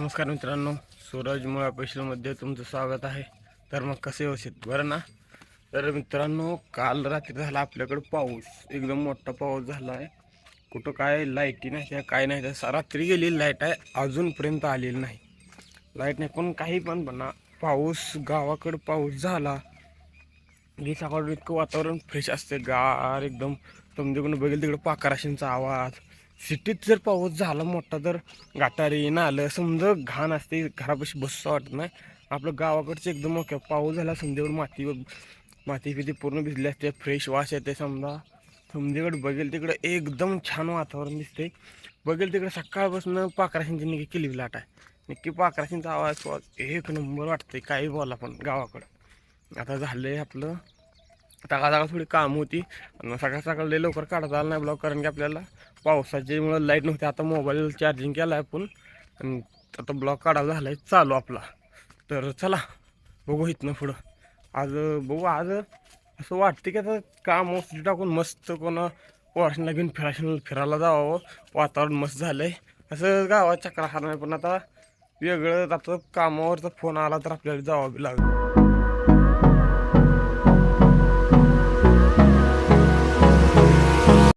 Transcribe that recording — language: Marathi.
नमस्कार मित्रांनो, सूरज मुळा स्पेशलमध्ये तुमचं स्वागत आहे. तर मग कसे व्यवस्थित बरं ना. तर मित्रांनो, काल रात्री झाला आपल्याकडं पाऊस, एकदम मोठा पाऊस झाला आहे. कुठं काय लाईटी नाही त्या काय नाही त्या रात्री गेलेली लाईट आहे, अजूनपर्यंत आलेली नाही. लाईट नाही पण काही पण म्हणा, पाऊस गावाकडं पाऊस झाला की सकाळी इतकं वातावरण फ्रेश असते, गार एकदम. तुमच्याकडून बघेल तिकडं पाखराशींचा आवाज. सिटीत जर पाऊस झाला मोठा तर गाटारी नालं समजा घाण असते, घरापाशी बसू वाटत नाही. आपलं गावाकडचं एकदम मोठं पाऊस झाला समजेवर माती पिती पूर्ण भिजली असते, फ्रेश वास येते समजा. समजेकडे बघेल तिकडं एकदम छान वातावरण दिसते. बघेल तिकडे सकाळपासून पाखराशींची निकी केली लाट आहे. नक्की पाखराशींचा आवाज एक नंबर वाटते, काही बोला पण गावाकडं. आता झालं आहे आपलं सकाळ थोडी काम होती आणि सकाळ लय लवकर काढता आलं नाही ब्लॉग, कारण की आपल्याला पावसाच्यामुळं लाईट नव्हती. आता मोबाईल चार्जिंग केला आहे आपण आणि आता ब्लॉग काढायला झाला आहे चालू आपला. तर चला बघू इथनं पुढं. आज बघू, आज असं वाटते की आता काम औषधी टाकून मस्त कोणा पोराशनला घेऊन फिरायला जावं. वातावरण मस्त झालं आहे, असं गावात चक्रा खाणार. पण आता वेगळं आता कामावरचा फोन आला तर आपल्याला जावं बी लागलं.